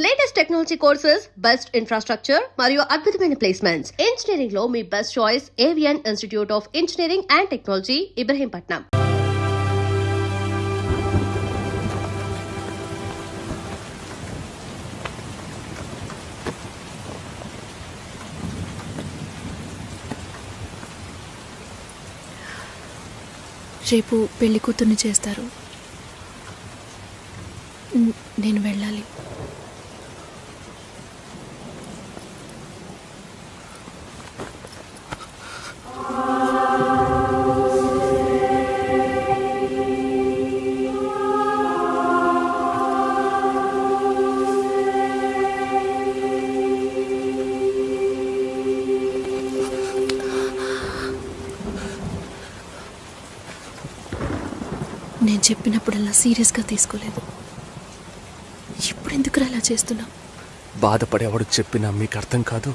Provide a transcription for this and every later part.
Latest technology courses, best infrastructure మరియు అద్భుతమైన placements. Engineering లో మీ best choice Avion institute of engineering and technology, Ibrahimpatnam. రేపు పెళ్లి కూతుర్ని చేస్తారు. నేను వెళ్ళాలి. నేను చెప్పినప్పుడల్లా సీరియస్గా తీసుకోలేదు. ఇప్పుడు ఎందుకు అలా చేస్తున్నా? బాధపడేవాడు చెప్పినా మీకు అర్థం కాదు,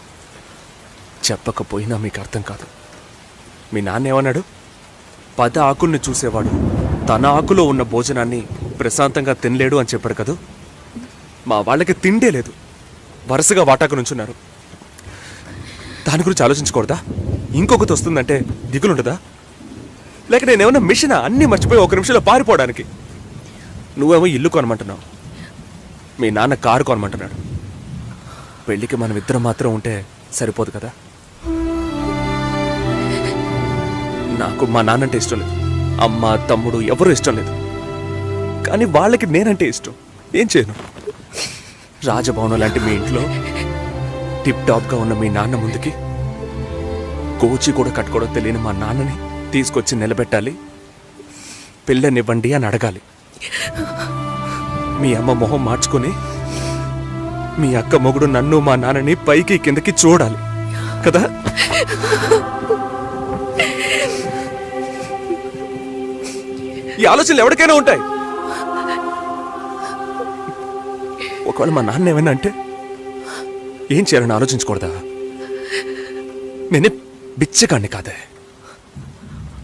చెప్పకపోయినా మీకు అర్థం కాదు. మీ నాన్న ఏమన్నాడు? 10 ఆకుల్ని చూసేవాడు తన ఆకులో ఉన్న భోజనాన్ని ప్రశాంతంగా తినలేడు అని చెప్పాడు కదా. మా వాళ్ళకి తిండే లేదు, వరుసగా వాటాకు నుంచున్నారు. దాని గురించి ఆలోచించకూడదా? ఇంకొకటి వస్తుందంటే దిగులుండదా? లేక నేనేమన్నా మిషనా అన్నీ మర్చిపోయి 1 నిమిషంలో పారిపోవడానికి? నువ్వేమో ఇల్లు కొనమంటున్నావు, మీ నాన్న కారు కొనమంటున్నాడు. పెళ్ళికి మనం ఇద్దరం మాత్రం ఉంటే సరిపోదు కదా. నాకు మా నాన్నంటే ఇష్టం లేదు, అమ్మ తమ్ముడు ఎవరూ ఇష్టం లేదు. కానీ వాళ్ళకి నేనంటే ఇష్టం. ఏం చేయను? రాజభవనం లాంటి మీ ఇంట్లో టిప్ టాప్గా ఉన్న మీ నాన్న ముందుకి కోచి కూడా కట్టుకోవడం తెలియని మా నాన్నని తీసుకొచ్చి నిలబెట్టాలి, పిల్లనివ్వండి అని అడగాలి. మీ అమ్మ మొహం మార్చుకొని మీ అక్క మొగుడు నన్ను మా నాన్నని పైకి కిందకి చూడాలి కదా. ఈ ఆలోచనలు ఎవరికైనా ఉంటాయి. ఒకవేళ మా నాన్న ఏమైనా అంటే ఏం చేయాలని ఆలోచించకూడదా? నేనే బిచ్చగాన్ని కాదే,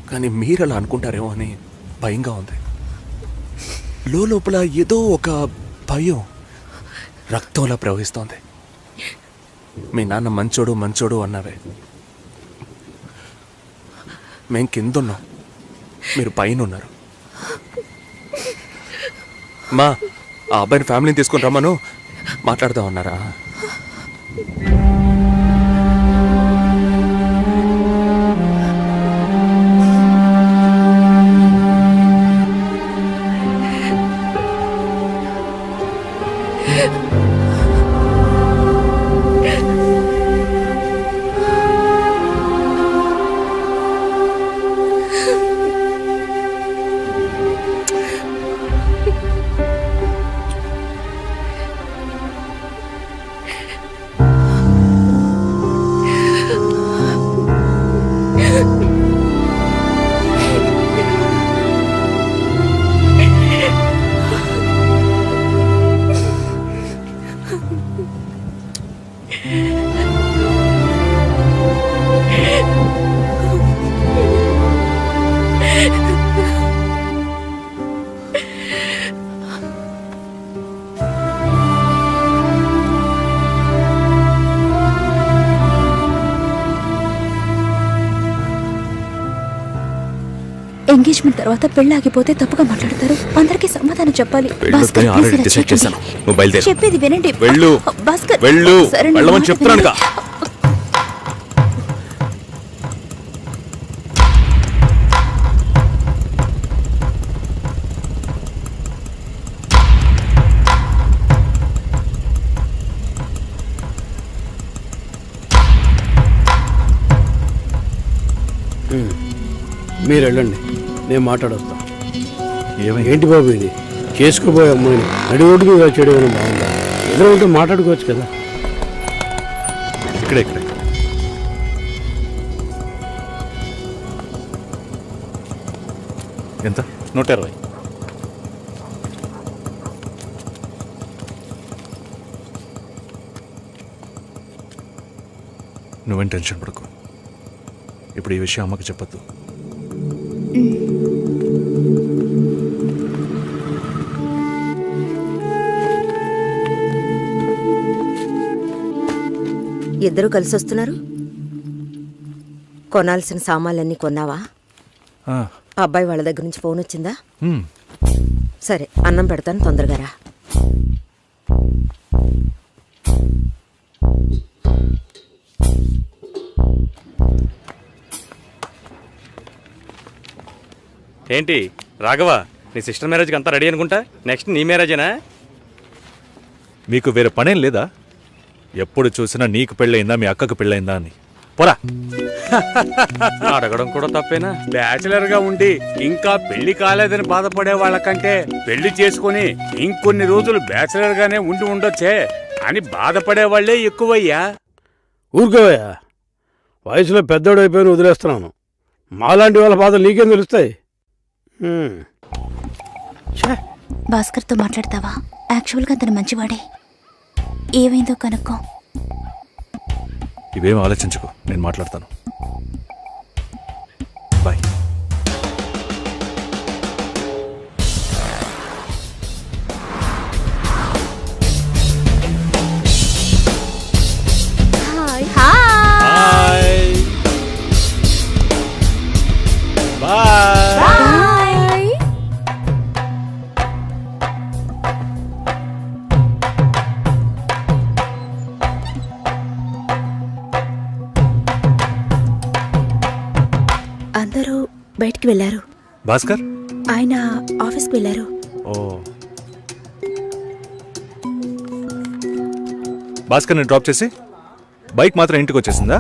కానీ మీరలా అనుకుంటారేమో అని భయంగా ఉంది. లోపల ఏదో ఒక భయం రక్తంలా ప్రవహిస్తోంది. మీ నాన్న మంచోడు మంచోడు అన్నావే, మేం కిందున్నాం, మీరు పైన ఉన్నారు. మా ఆ అబ్బాయిని ఫ్యామిలీని తీసుకుని రమ్మను, మాట్లాడదాం అన్నారా? ఎంగేజ్మెంట్ తర్వాత పెళ్లి ఆగిపోతే తప్పుగా మాట్లాడతారు. అందరికీ సమాధానం చెప్పాలి. చెప్పేది వినండి. చెప్తాను. మీరు వెళ్ళండి, నేను మాట్లాడొస్తా. ఏంటి బాబు ఇది? చేసుకోబోయే అమ్మాయిని నడి రోడ్డుకు చేయడం ఏమైనా బాగుందా? ఎదురు ఉంటే మాట్లాడుకోవచ్చు కదా. ఇక్కడ ఎంత? 120. నువ్వేం టెన్షన్ పడకు. ఇప్పుడు ఈ విషయం అమ్మకి చెప్పద్దు. ఇద్దరు కలిసి వస్తున్నారు. కొనాల్సిన సామాన్లన్నీ కొన్నావా? అబ్బాయి వాళ్ళ దగ్గర నుంచి ఫోన్ వచ్చిందా? సరే, అన్నం పెడతాను, తొందరగా రా. ఏంటి రాఘవ, నీ సిస్టర్ మ్యారేజ్కి అంతా రెడీ అనుకుంటా. నెక్స్ట్ నీ మ్యారేజేనా? మీకు వేరే పనేం లేదా? ఎప్పుడు చూసినా నీకు పెళ్ళయిందా మీ అక్కకు పెళ్ళయిందా అని. పోరా. అడగడం కూడా తప్పేనా? బ్యాచిలర్ గా ఉండి ఇంకా పెళ్లి కాలేదని బాధపడే వాళ్ళకంటే పెళ్లి చేసుకుని ఇంకొన్ని రోజులు బ్యాచిలర్ గానే ఉండి ఉండొచ్చే అని బాధపడే వాళ్లే ఎక్కువయ్యా. ఊరుకోవయ్యా, వయసులో పెద్దోడు అయిపోయిన వదిలేస్తున్నాను. మాలాంటి వాళ్ళ బాధలు నీకేం తెలుస్తాయి? భాస్కర్తో మాట్లాడతావా? యాక్చువల్గా అతను మంచివాడే. ఏమైందో కనుక్కో. ఇవేం ఆలోచించుకో, నేను మాట్లాడతాను. బాయ్. అందరూ బయటికి వెళ్ళారు. భాస్కర్ ఆయన ఆఫీస్కి వెళ్ళారు. ఓ, భాస్కర్ని డ్రాప్ చేసి బైక్ మాత్రం ఇంటికి వచ్చేసిందా?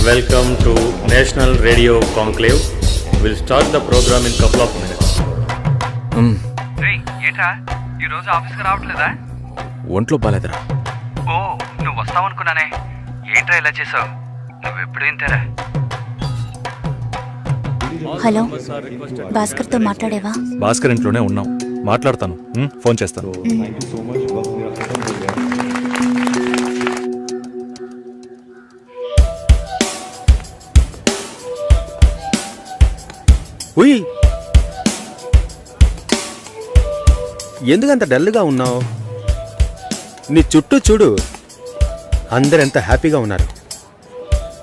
Welcome to national radio conclave. Will start the programme in couple of minutes. ఏంట్రా ఈరోజు ఆఫీస్కి రావట్లేదా? ఒంట్లో బాలేదురా. ఓ, నువ్వు వస్తావనుకున్నానే. ఏంట్రా ఇలా చేసావు? నువ్వు ఎప్పుడు ఇంతేరా? హలో, భాస్కర్తో మాట్లాడేవా? భాస్కర్ ఇంట్లోనే ఉన్నాం, మాట్లాడతాను. ఫోన్ చేస్తాను. ఉయ్, ఎందుకంత డల్గా ఉన్నావు? నీ చుట్టూ చూడు, అందరెంత హ్యాపీగా ఉన్నారు.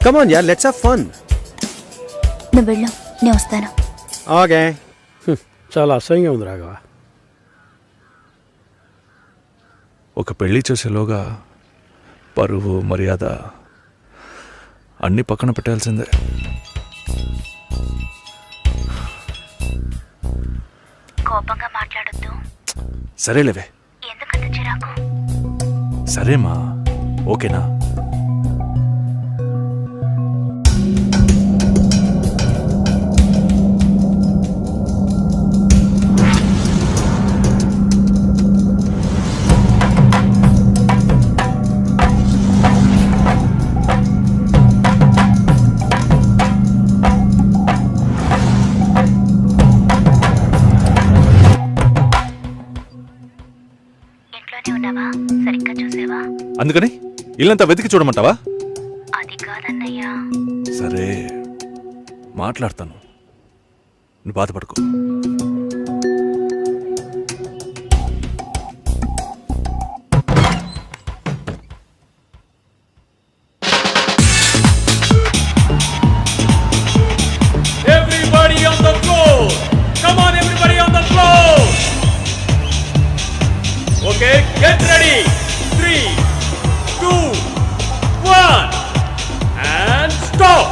కమాన్ యార్, లెట్స్ హావ్ ఫన్. నువ్వు వెళ్ళు, నేను వస్తాను. ఓకే. చాలా అసహ్యంగా ఉంది రాఘవ. ఒక పెళ్లి చేసేలోగా పరువు మర్యాద అన్నీ పక్కన పెట్టాల్సిందే. కోపంగా మాట్లాడొద్దు. సరేలేవే. ఎందుకంత చిరాకు? సరేమా, ఓకేనా? సరిగ్గా చూసేవా? అందుకని ఇల్లంతా వెతికి చూడమంటావా? అది కాదన్నయ్యా. సరే, మాట్లాడతాను, నువ్వు బాధపడుకో. Everybody on the floor! Come on, everybody on the floor! Okay, get ready. 3, 2, 1, and stop.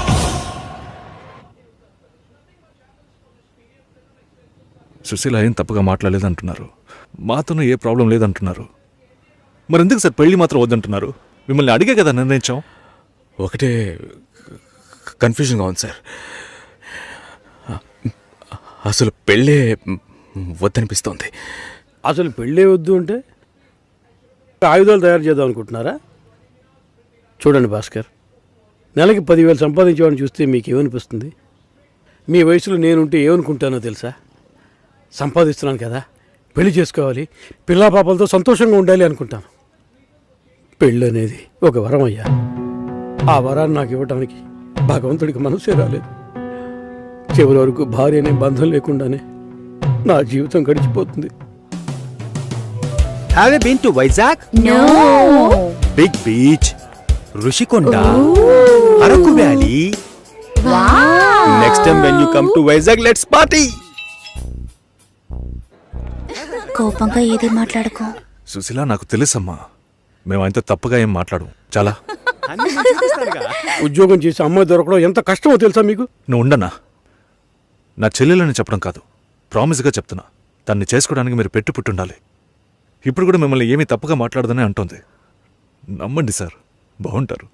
Susheela ఏం తప్పుగా మాట్లాడలేదంటున్నారు, మాతోనూ ఏ ప్రాబ్లం లేదంటున్నారు. మరి ఎందుకు సార్ పెళ్లి మాత్రం వద్దంటున్నారు? మిమ్మల్ని అడిగే కదా నిర్ణయించాం. ఒకటే కన్ఫ్యూజన్గా ఉంది సార్. అసలు పెళ్ళే వద్దనిపిస్తోంది. అసలు పెళ్ళే వద్దు అంటే ఆయుధాలు తయారు చేద్దాం అనుకుంటున్నారా? చూడండి భాస్కర్, నెలకి 10,000 సంపాదించేవాడిని చూస్తే మీకు ఏమనిపిస్తుంది? మీ వయసులో నేనుంటే ఏమనుకుంటానో తెలుసా? సంపాదిస్తున్నాను కదా, పెళ్లి చేసుకోవాలి, పిల్లా పాపలతో సంతోషంగా ఉండాలి అనుకుంటాను. పెళ్ళి అనేది ఒక వరం అయ్యా. ఆ వరాన్ని నాకు ఇవ్వడానికి భగవంతుడికి మనసే రాలేదు. చివరి వరకు భార్య అనే బంధం లేకుండానే నా జీవితం గడిచిపోతుంది. Have you been to Vizag? No. Big beach, Rushikonda, Araku valley. Next time when you come to Vizag let's party. కోపంగా ఏది మాట్లాడుకో. సుశీల నాకు తెలుసమ్మా, మేము ఆయనతో తప్పుగా ఏం మాట్లాడు. చాలా ఉద్యోగం చేసి అమ్మాయి దొరకడం ఎంత కష్టమో తెలుసా మీకు? నువ్వు ఉండనా? నా చెల్లెలని చెప్పడం కాదు, ప్రామిస్గా చెప్తున్నా, తన్ని చేసుకోవడానికి మీరు పుట్టుండాలి. ఇప్పుడు కూడా మిమ్మల్ని ఏమీ తప్పుగా మాట్లాడదని అంటోంది. నమ్మండి సార్, బాగుంటారు.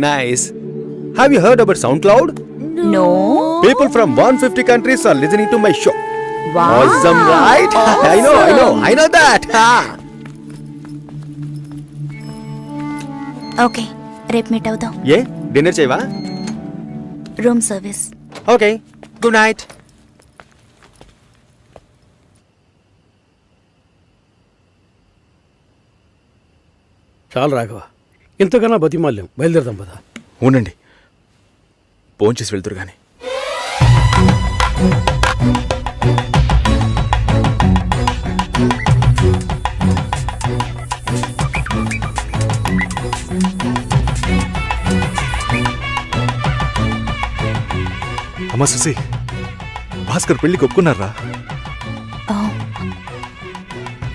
Nice. Have you heard about SoundCloud? No. People from 150 countries are listening to my show. Awesome, right? I know that. Okay, రేపు మీట్ అవుదాం. ఏ డిన్నర్ చేయవా? Room service. Okay, good night. చాలు రాఘవ, ఇంతకన్నా బతిమాల్యం. బయలుదేరదాం పదా. ఉండండి, ఫోన్ చేసి వెళ్తురు కానీ. అమ్మా సుశీ, భాస్కర్ పెళ్ళికి ఒప్పుకున్నారా?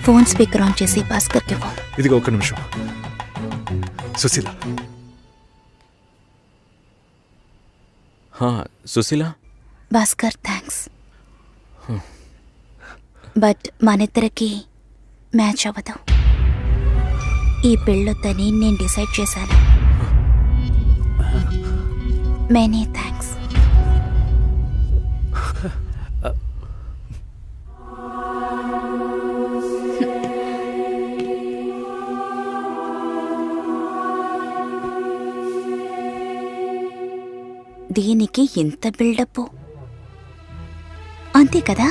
ఫోన్ స్పీకర్ ఆన్ చేసి భాస్కర్కి ఇవ్వు. ఇదిగో ఒక్క నిమిషం. సుశీల, సుశీల, భాస్కర్ థ్యాంక్స్, బట్ మనిద్దరికి మ్యాచ్ అవ్వదు. ఈ పెళ్ళొద్దని నేను డిసైడ్ చేశాను. Many thanks. దీనికి ఎంత బిల్డప్, అంతే కదా?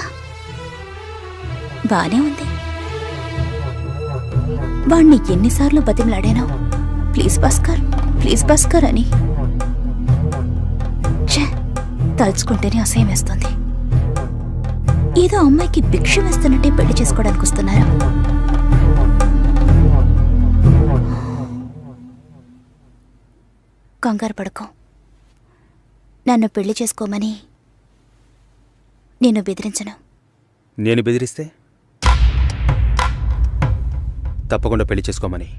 బానే ఉంది. వాణ్ణి ఎన్నిసార్లు బతిమలాడాను, ప్లీజ్ భాస్కర్, ప్లీజ్ భాస్కర్ అని. ఛే, తలుచుకుంటేనే అసహ్యం వేస్తుంది. ఏదో అమ్మాయికి భిక్ష వేస్తున్నట్టే పెళ్లి చేసుకోవడానికి వస్తున్నారు. కంగారు పడుకో. నన్ను పెళ్లి చేసుకోమని నేను బెదిరించను. నేను బెదిరిస్తే తప్పకుండా పెళ్లి చేసుకోమని.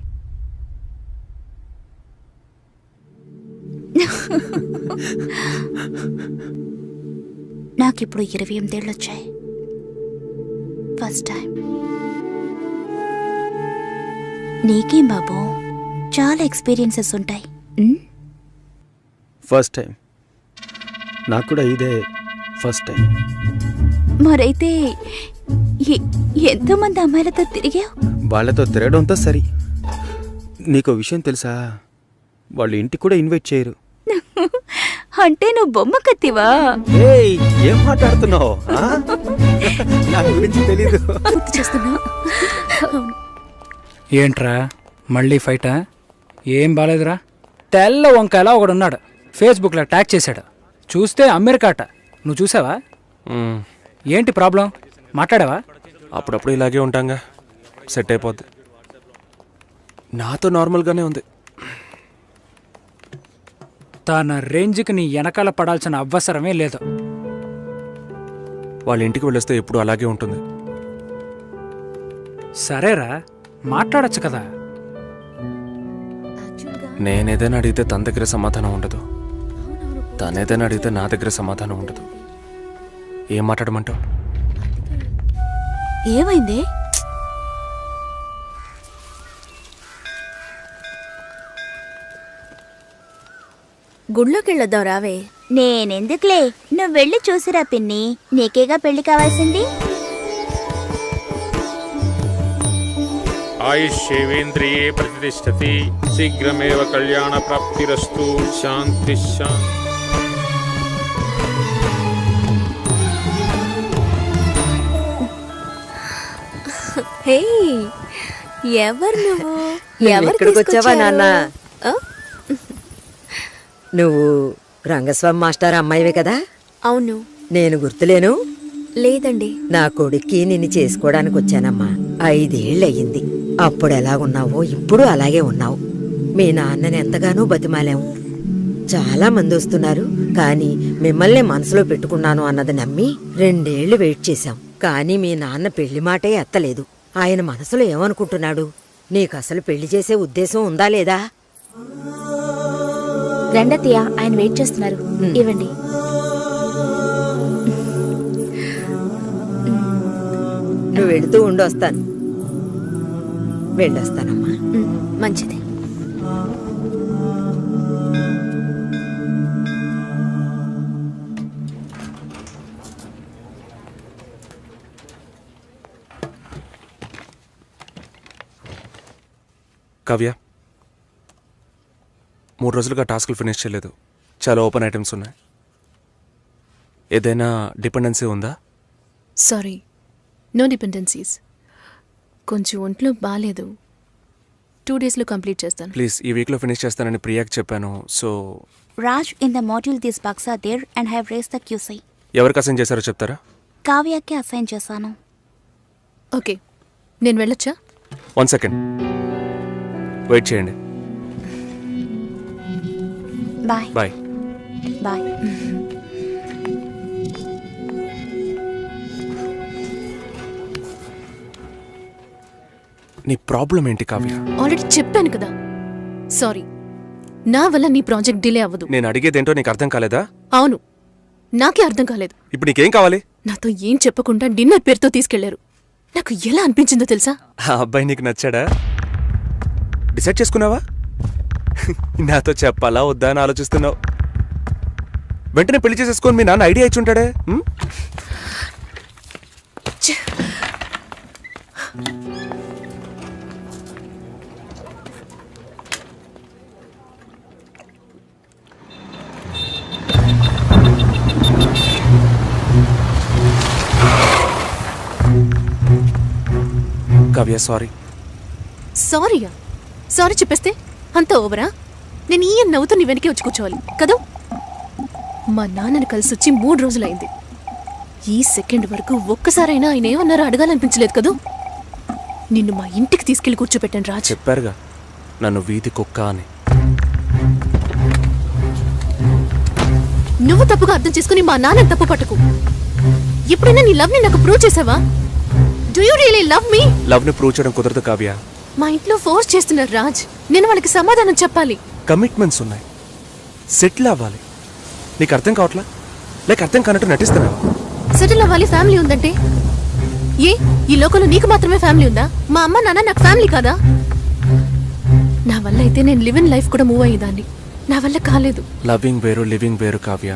నాకిప్పుడు 28 ఏళ్ళు వచ్చాయి. First time. నీకేం బాబు, చాలా ఎక్స్పీరియన్సెస్ ఉంటాయి. First time. నాకు కూడా ఇదే ఫస్ట్ టైం. మరైతే ఎంతోమంది అమ్మాయిలతో తిరిగావు? వాళ్ళతో తిరగడంతో సరి. నీకో విషయం తెలుసా, వాళ్ళు ఇంటికి కూడా ఇన్వైట్ చేయరు. అంటే నువ్వు బొమ్మ కత్తివా? ఏయ్, ఏం మాట్లాడుతున్నావు? నా గురించి తెలీదు. గుర్తు చేస్తున్నా. ఏంట్రా మళ్ళీ ఫైటా? ఏం బాలేదురా. తెల్ల వంకాయలా ఒకడున్నాడు, ఫేస్బుక్లో ట్యాగ్ చేశాడు. చూస్తే అమెరికాట. నువ్వు చూసావా? ఏంటి ప్రాబ్లం? మాట్లాడావా? అప్పుడప్పుడు ఇలాగే ఉంటాంగా, సెట్ అయిపోద్ది. నాతో నార్మల్గానే ఉంది. తన రేంజ్కి నీ వెనకాల పడాల్సిన అవసరమే లేదు. వాళ్ళ ఇంటికి వెళ్ళొస్తే ఎప్పుడు అలాగే ఉంటుంది. సరేరా, మాట్లాడొచ్చు కదా. నేనేదైనా అడిగితే తన దగ్గర సమాధానం ఉండదు, తనేదైనా అడిగితే నా దగ్గర సమాధానం ఉండదు. ఏం మాట్లాడమంటావు? ఏమైంది? గుళ్ళోకి వెళ్ళొద్దాం రావే. నేనెందుకులే, నువ్వు వెళ్ళి చూసిరా పిన్ని, నీకేగా పెళ్లి కావాల్సింది. ఆయుష్యేవేంద్రియే ప్రతిష్టతి, శీఘ్రమేవ కళ్యాణ ప్రాప్తిరస్తు. శాంతి శాంతి. హే, ఎవరు నువ్వు? ఎక్కడికి వచ్చావా నాన్న? నువ్వు రంగస్వామి మాస్టర్ అమ్మాయివే కదా? అవును. నేను గుర్తులేను? లేదండి. నా కొడుక్కి నిన్ను చేసుకోవడానికి వచ్చానమ్మా. 5 ఏళ్ళయింది. అప్పుడు ఎలా ఉన్నావో ఇప్పుడు అలాగే ఉన్నావు. మీ నాన్నని ఎంతగానో బతిమాలాం. చాలా మంది వస్తున్నారు, కానీ మిమ్మల్ని మనసులో పెట్టుకున్నాను అన్నది నమ్మి 2 ఏళ్లు వెయిట్ చేశాం. కానీ మీ నాన్న పెళ్లి మాటే ఎత్తలేదు. ఆయన మనసులో ఏమనుకుంటున్నాడు? నీకసలు పెళ్లి చేసే ఉద్దేశం ఉందా లేదా? రండత్తయ్య, ఆయన వెయిట్ చేస్తున్నారు. ఇవ్వండి. నువ్వు వెళుతూ ఉండొస్తాను. వెళ్ళొస్తానమ్మా. మంచిది. కావ్య, 3 రోజులుగా టాస్కులు ఫినిష్ చేయలేదు. చాలా ఓపెన్ ఐటమ్స్ ఉన్నాయి. ఏదైనా డిపెండెన్సీ ఉందా? Sorry, no dependencies. కొంచెం ఒంట్లో బాగాలేదు. 2 డేస్లో కంప్లీట్ చేస్తాను. ప్లీజ్, ఈ వీక్లో ఫినిష్ చేస్తానని ప్రియాకి చెప్పాను. So Raj, in the module these bugs are there and have raised the QC. ఎవరికి అసైన్ చేశారో చెప్తారా? కావ్యకి అసైన్ చేశాను. ఓకే, నేను వెళ్ళొచ్చా? 1 సెకండ్ వెయిట్ చేయండి. బాయ్. బాయ్. బాయ్. నీ ప్రాబ్లం ఏంటి కావ్య? ఆల్రెడీ చెప్పాను కదా. సారీ, నా వల్ల నీ ప్రాజెక్ట్ డిలే అవ్వదు. నేను అడిగేదేంటో నీకు అర్థం కాలేదా? అవును, నాకే అర్థం కాలేదు. ఇప్పుడు నీకేం కావాలి? నాతో ఏం చెప్పకుండా డిన్నర్ పేరుతో తీసుకెళ్లారు. నాకు ఎలా అనిపించిందో తెలుసా? ఆ అబ్బాయి నీకు నచ్చాడా? డిసైడ్ చేసుకున్నావా? నాతో చెప్పాలా వద్దా అని ఆలోచిస్తున్నావు. వెంటనే పెళ్లి చేసేసుకొని మీ నాన్న ఐడియా ఇచ్చి ఉంటాడే. కావ్య, సారీ. సారీయా? సారీ చెప్పేస్తే అంత ఓవరా? నేను ఈ నవ్వుతూ నీ వెనకే వచ్చి కూర్చోవాలి కదా? మా నాన్నని కలిసి వచ్చి 3 రోజులైంది. ఈ సెకండ్ వరకు ఒక్కసారైనా ఆయన ఏమన్నారో అడగాలనిపించలేదు కదూ? నిన్ను మా ఇంటికి తీసుకెళ్లి కూర్చోపెట్టాను రాజ్. చెప్పారుగా నన్ను వీధి కుక్క అని. నువ్వు తప్పుగా అర్థం చేసుకుని మా నాన్నని తప్పు పట్టుకు. ఎప్పుడైనా నీ లవ్ ని నాకు ప్రూవ్ చేసావా? Do you really love me? Love ని ప్రూవ్ చేయడం కుదరదు కావ్య. మా ఇంట్లో ఫోర్స్ చేస్తున్నారు రాజ్. నేను వాళ్ళకి సమాధానం చెప్పాలి. కమిట్మెంట్స్ ఉన్నాయి, సెటిల్ అవ్వాలి. నీకు అర్థం కావట్లా? లేక అర్థం కానట్టు నటిస్తున్నావా? సెటిల్ అవ్వాలి, ఫ్యామిలీ ఉందంటే ఏ ఈ లోకంలో నీకు మాత్రమే ఫ్యామిలీ ఉందా? మా అమ్మ నాన్న నాకు ఫ్యామిలీ కాదా? నా వల్ల అయితే నేను లివ్ ఇన్ లైఫ్ కూడా మూవ్ అయ్యేదాన్ని. నా వల్ల కాలేదు. లవింగ్ వేరు, లివింగ్ వేరు కావ్య.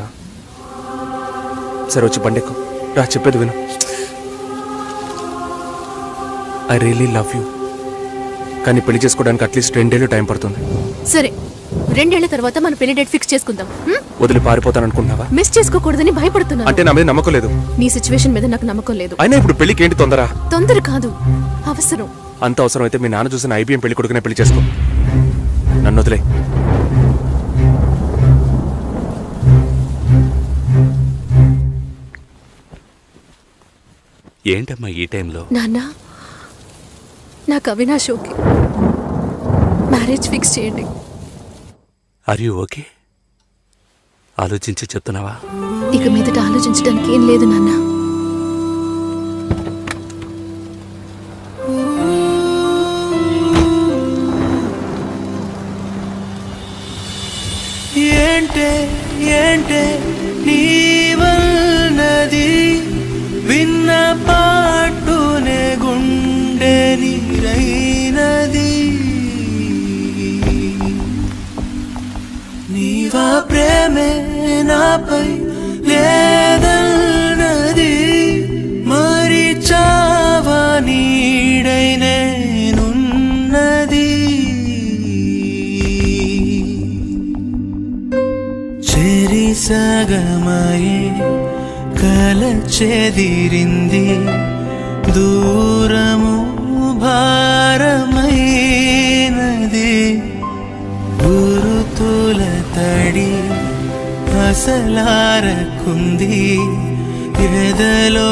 సరే వచ్చి బండెక్కు రా, చెప్పేది విను. I really love you. కానీ పెళ్లి చేసుకోవడానికి అట్లీస్ట్ 2 ఏళ్ళు టైం పడుతుంది. సరే, 2 ఏళ్ల తర్వాత మన పెళ్లి డేట్ ఫిక్స్ చేసుకుందాం. వదిలి పారిపోతాను అనుకుంటున్నావా? మిస్ చేసుకోకూడదని భయపడుతున్నా. అంటే నా మీద నమ్మకం లేదు? నీ సిచ్యువేషన్ మీద నాకు నమ్మకం లేదు. అయినా ఇప్పుడు పెళ్లికి ఏంటి తొందర? తొందర కాదు, అవసరం. అంత అవసరం అయితే మీ నాన్న చూసిన IBM పెళ్లి కొడుకునే పెళ్లి చేసుకో. నన్ను వదిలే. ఏంటమ్మా ఈ టైంలో? నాన్న, నాకు అవినాష్ ఓకే. మ్యారేజ్ ఫిక్స్ చేయండి. Are you okay? ఆలోచించి చెప్తున్నావా? ఇక మీదట ఆలోచించడానికి ఏం లేదు నాన్న. ఏంటే నీవన్నది విన్న పాటునే గుండె నీరైనది. నీవా ప్రేమే నాపై లేదన్నది, మరి చావా నీడై నేనున్నది. చెరిసగమయే కల చెదిరింది, దూరము భారమైనది. గురుతుల తడి అసలారకుంది, ఎదలో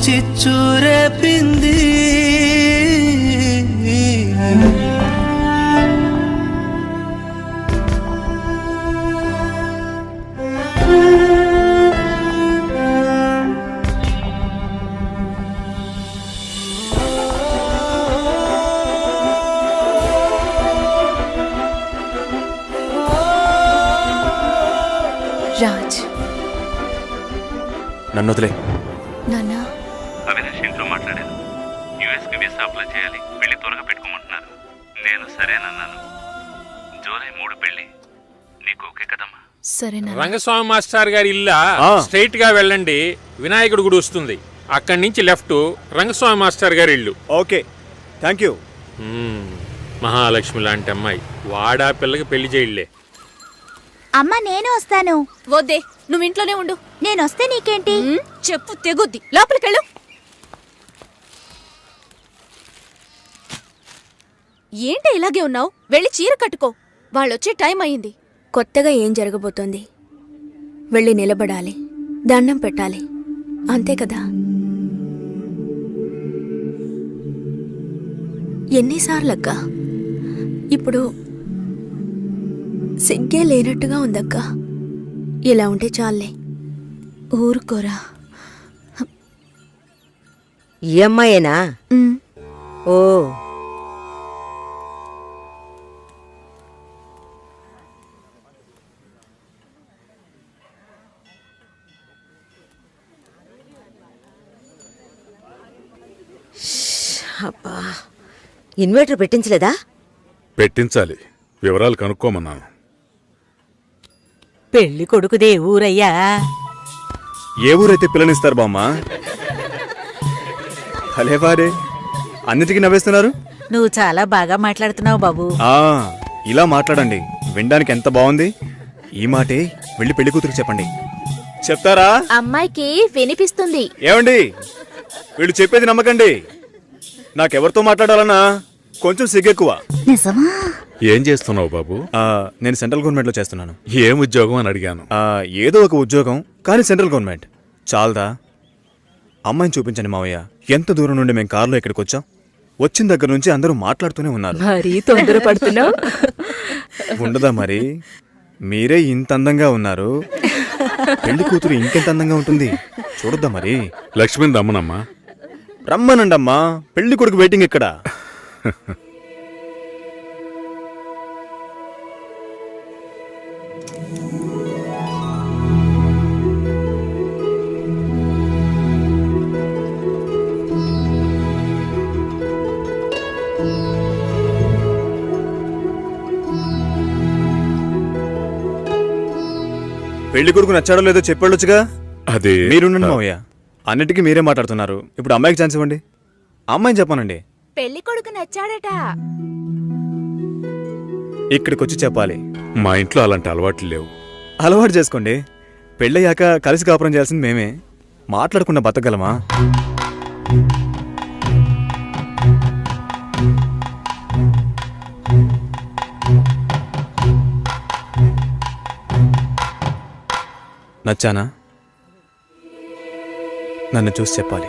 చిచ్చు రేపింది. రాజ్, నన్ను వదిలే. నాన్న, అవినాష్ ఇంట్లో మాట్లాడాను. యూఎస్కి వీసా అప్లై చేయాలి, పెళ్లి త్వరగా పెట్టుకోమంటున్నారు. నేను సరేనన్నాను. జూలై 3 పెళ్లి. నీకు ఓకే కదమ్మా? సరేనా? రంగస్వామి మాస్టర్ గారి ఇల్లా స్ట్రైట్ గా వెళ్ళండి, వినాయకుడి గుడి వస్తుంది. అక్కడి నుంచి లెఫ్ట్ రంగస్వామి మాస్టర్ గారి ఇల్లు. Okay, thank you. మహాలక్ష్మి లాంటి అమ్మాయి, వాడా పిల్లకి పెళ్లి చేయలే. అమ్మ నేను వస్తాను. వద్దే, నువ్వు ఇంట్లోనే ఉండు. నేను వస్తే నీకేంటి? చెప్పు తెగుద్ది. లోపలికెళ్ళు. ఏంటి ఇలాగే ఉన్నావు? వెళ్ళి చీర కట్టుకో. వాళ్ళొచ్చే టైం అయింది. కొత్తగా ఏం జరగబోతోంది? వెళ్ళి నిలబడాలి, దండం పెట్టాలి, అంతే కదా. ఎన్నిసార్లక్కా? ఇప్పుడు సిగ్గే లేనట్టుగా ఉందక్కా. ఇలా ఉంటే చాలే. ఊరుకోరా. ఈ అమ్మాయేనా? ఓ, అబ్బా, ఇన్వర్టర్ పెట్టించలేదా? పెట్టించాలి, వివరాలు కనుక్కోమన్నాను. పెళ్లి కొడుకుదే ఊరయ్యా? ఏ ఊరైతే పిల్లనిస్తారు బామ్మ? భలేవారే, అన్నిటికీ నవ్వేస్తున్నారు. నువ్వు చాలా బాగా మాట్లాడుతున్నావు బాబు. ఇలా మాట్లాడండి, వినడానికి ఎంత బాగుంది. ఈ మాటే వెళ్ళి పెళ్లి కూతురికి చెప్పండి. చెప్తారా? అమ్మాయికి వినిపిస్తుంది. ఏమండి, వీళ్ళు చెప్పేది నమ్మకండి. నాకెవరితో మాట్లాడాలన్నా కొంచెం సిగ్గెక్కువ. నిజమా? ఏం చేస్తున్నావు బాబు? నేను సెంట్రల్ గవర్నమెంట్ లో చేస్తున్నాను. ఏం ఉద్యోగం అని అడిగాను. ఏదో ఒక ఉద్యోగం, కానీ సెంట్రల్ గవర్నమెంట్. చాలదా? అమ్మాయిని చూపించండి మావయ్య. ఎంత దూరం నుండి మేము కారులో ఇక్కడికి వచ్చాం. వచ్చిన దగ్గర నుంచి అందరూ మాట్లాడుతూనే ఉన్నారు. మరీ తొందరపడుతున్నావు. ఉండదా మరి? మీరే ఇంత అందంగా ఉన్నారు, పెళ్లి కూతురు ఇంకెంత అందంగా ఉంటుంది. చూడొద్దా మరి? లక్ష్మిని రమ్మనమ్మా. రమ్మనండమ్మా, పెళ్లి కొడుకు వెయిటింగ్ ఇక్కడ. పెళ్లి కొడుకు నచ్చాడో లేదో చెప్పేళ్ళొచ్చుగా. అదే మీరుండండి మావయ్య, అన్నిటికీ మీరే మాట్లాడుతున్నారు. ఇప్పుడు అమ్మాయికి ఛాన్స్ ఇవ్వండి. అమ్మాయిని చెప్పానండి. పెళ్లి కొడుకు నచ్చాడట. ఇక్కడికి వచ్చి చెప్పాలి. మా ఇంట్లో అలాంటి అలవాట్లు లేవు. అలవాటు చేసుకోండి. పెళ్ళయ్యాక కలిసి కాపురం చేయాల్సింది మేమే. మాట్లాడకుండా బతకగలమా? నచ్చానా? నన్ను చూసి చెప్పాలి.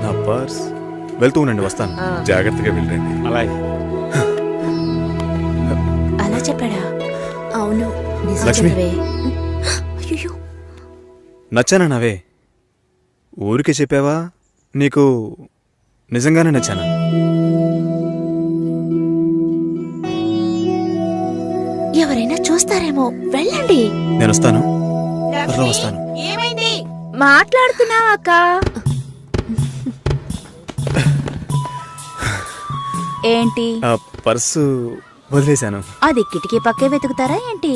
నా పర్స్. వెళ్తూ ఉండండి, వస్తాను. జాగ్రత్తగా వెళ్ళండి. అలాగే. అలా చెప్పాడా? అవును, నిజం లక్ష్మి. చెప్పవే. అయ్యో, నచ్చానా నవే? ఊరికే చెప్పావా? నీకు నిజంగానే నచ్చానా? ఎవరైనా చూస్తారేమో, వెళ్ళండి. నేను వస్తాను, త్వరలో వస్తాను. మాట్లాడుతున్నావా అక్క? ఏంటి? పర్సు వదిలేశాను. అది కిటికీ పక్కే వెతుకుతారా ఏంటి?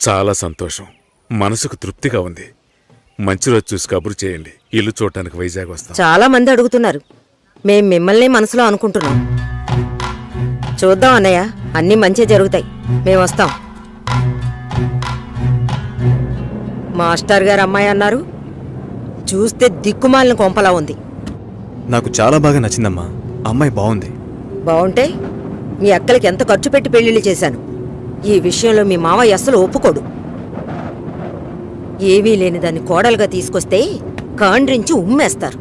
చాలా సంతోషం, మనసుకు తృప్తిగా ఉంది. మంచి రోజు చూసి కబురు చేయండి, ఇల్లు చూడటానికి వైజాగ్ వస్తాం. చాలా మంది అడుగుతున్నారు. మేం మిమ్మల్ని మనసులో అనుకుంటున్నాం. చూద్దాం అన్నయ్య, అన్నీ మంచి జరుగుతాయి. మేము వస్తాం. మాస్టర్ గారు అమ్మాయి అన్నారు, చూస్తే దిక్కుమాలిన కొంపలా ఉంది. నాకు చాలా బాగా నచ్చిందమ్మా. అమ్మాయి బాగుంది. బావుంటే మీ అక్కలకి ఎంత ఖర్చు పెట్టి పెళ్లిళ్ళు చేశాను. ఈ విషయంలో మీ మావయ్య అస్సలు ఒప్పుకోడు. ఏవీ లేని దాన్ని కోడలుగా తీసుకొస్తే కాండ్రించి ఉమ్మేస్తారు.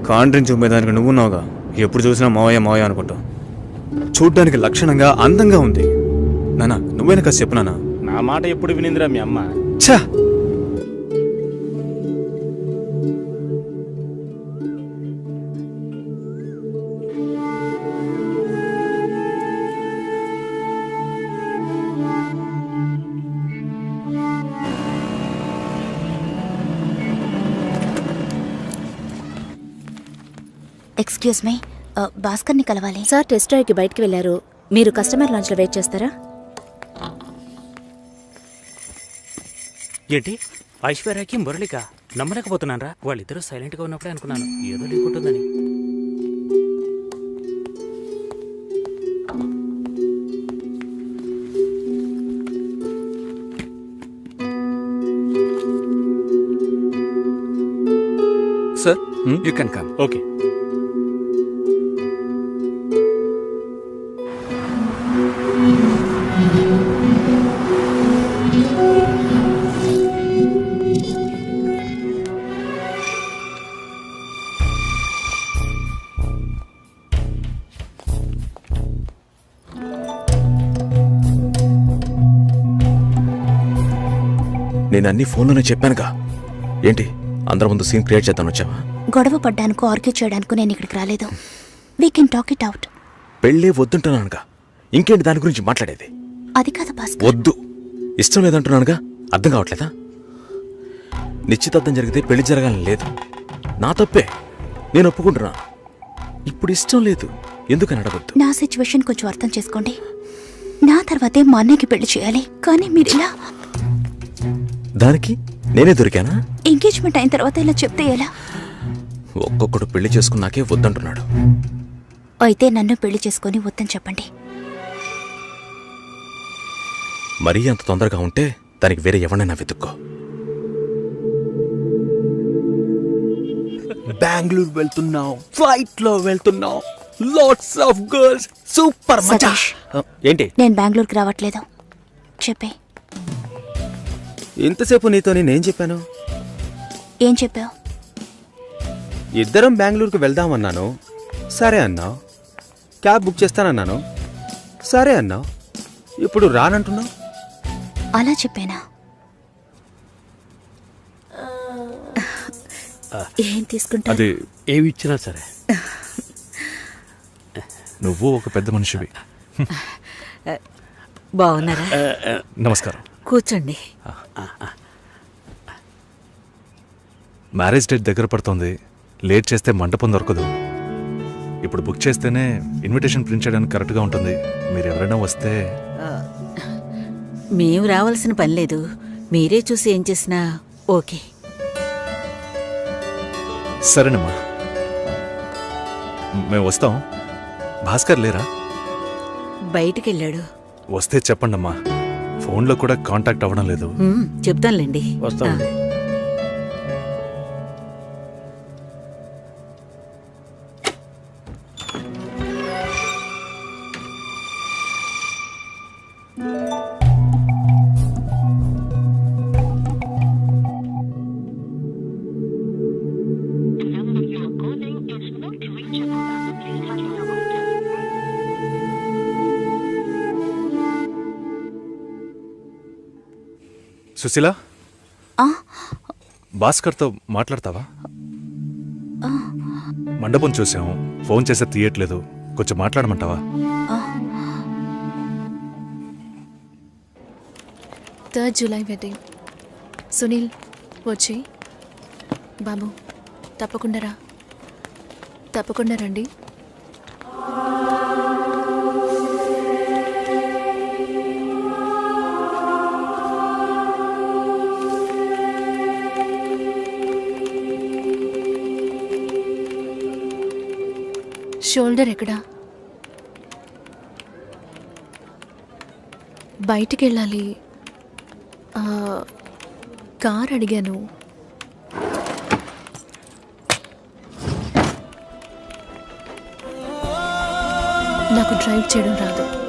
కాండ్రించి ఉమ్మేదానికి నువ్వున్నావుగా. ఎప్పుడు చూసినా మావయ్య మావయ్య అనుకుంటావు. చూడ్డానికి లక్షణంగా అందంగా ఉంది. నానా నువ్వైనా కాస్త చెప్పు నానా. నా మాట ఎప్పుడు వినిందిరా మీ అమ్మ? ఛా! ఎక్స్క్యూజ్ మీ, భాస్కర్ని కలవాలి. సార్ టెస్ట్ డ్రైవ్కి బయటికి వెళ్ళారు. మీరు కస్టమర్ లాంచ్లో వెయిట్ చేస్తారా? ఏంటి ఐశ్వర్యకి మురళిక నమ్మలేకపోతున్నారా? వాళ్ళిద్దరూ సైలెంట్గా ఉన్నప్పుడే అనుకున్నాను ఏదో లేకుంటుందని. Sir you can come. Okay. నేను అన్ని ఫోన్లోనే చెప్పానుగా. ఏంటి అందరి ముందు సీన్ క్రియేట్ చేద్దాను వచ్చావా? గొడవ పడ్డానుకో ఆర్గ్యూ చేయడానికి నేను ఇక్కడికి రాలేదు. We can talk it out. పెళ్ళే వద్దుంటున్నానుగా, ఇంకేంటి దాని గురించి మాట్లాడేది? అది కాదు భాస్కర్. వద్దు, ఇష్టం లేదంటున్నానుగా. అర్థం కావట్లేదా? నిశ్చితార్థం జరిగితే పెళ్లి జరగాలని లేదు. నా తప్పే, నేను ఒప్పుకుంటున్నా. ఇప్పుడు ఇష్టం లేదు, ఎందుకని అడగొద్దు. నా సిచ్యువేషన్ కొంచెం అర్థం చేసుకోండి. నా తర్వాతే మా అన్నయ్యకి పెళ్లి చేయాలి, కానీ మీరు ఇలా. దానికి నేనే దొరికానా? ఎంగేజ్మెంట్ అయిన తర్వాత ఇలా చెప్తే ఎలా? ఒక్కొక్కడు పెళ్లి చేసుకున్నాకే వద్దంటున్నాడు. అయితే నన్ను పెళ్లి చేసుకొని వద్దని చెప్పండి. మరీ అంత తొందరగా ఉంటే దానికి వేరే ఎవరినైనా వెతుక్కో. బెంగళూరు వెళ్తున్నావు, ఫ్లైట్ లో వెళ్తున్నావు, లాట్స్ ఆఫ్ గర్ల్స్, సూపర్ మజా. సతీష్, ఏంటి? నేను బెంగళూరుకి రావట్లేదు. చెప్పే. ఇంతసేపు నీతో నేనేం చెప్పాను? ఏం చెప్పావు? ఇద్దరం బెంగళూరుకు వెళ్దామన్నాను, సరే అన్నావు. క్యాబ్ బుక్ చేస్తానన్నాను, సరే అన్నావు. ఇప్పుడు రానంటున్నావు. అలా చెప్పానా? ఏం తీసుకుంటా? అది ఏవి ఇచ్చినా సరే. నువ్వు ఒక పెద్ద మనిషివి. బాగున్నారా? నమస్కారం. కూర్చోండి. మ్యారేజ్ డేట్ దగ్గర పడుతోంది. లేట్ చేస్తే మంటపం దొరకదు. ఇప్పుడు బుక్ చేస్తేనే ఇన్విటేషన్ ప్రింట్ చేయడానికి కరెక్ట్గా ఉంటుంది. మీరు ఎవరైనా వస్తే. మేము రావాల్సిన పని లేదు, మీరే చూసి ఏం చేసినా ఓకే. సరేనమ్మా, మేము వస్తాం. భాస్కర్ లేరా? బయటికెళ్ళాడు. వస్తే చెప్పండమ్మా. ఫోన్లో కూడా కాంటాక్ట్ అవ్వడం లేదు. చెప్తానులేండి. వస్తామండి. సుశీల, భాస్కర్తో మాట్లాడతావా? మండపం చూసాం, ఫోన్ చేస్తే తీయట్లేదు. కొంచెం మాట్లాడమంటావా? 3rd July wedding. సునీల్ వచ్చి. బాబు తప్పకుండా రండి. షోల్డర్ ఎక్కడా? బయటికి వెళ్ళాలి. కార్ అడిగాను. నాకు డ్రైవ్ చేయడం రాదు.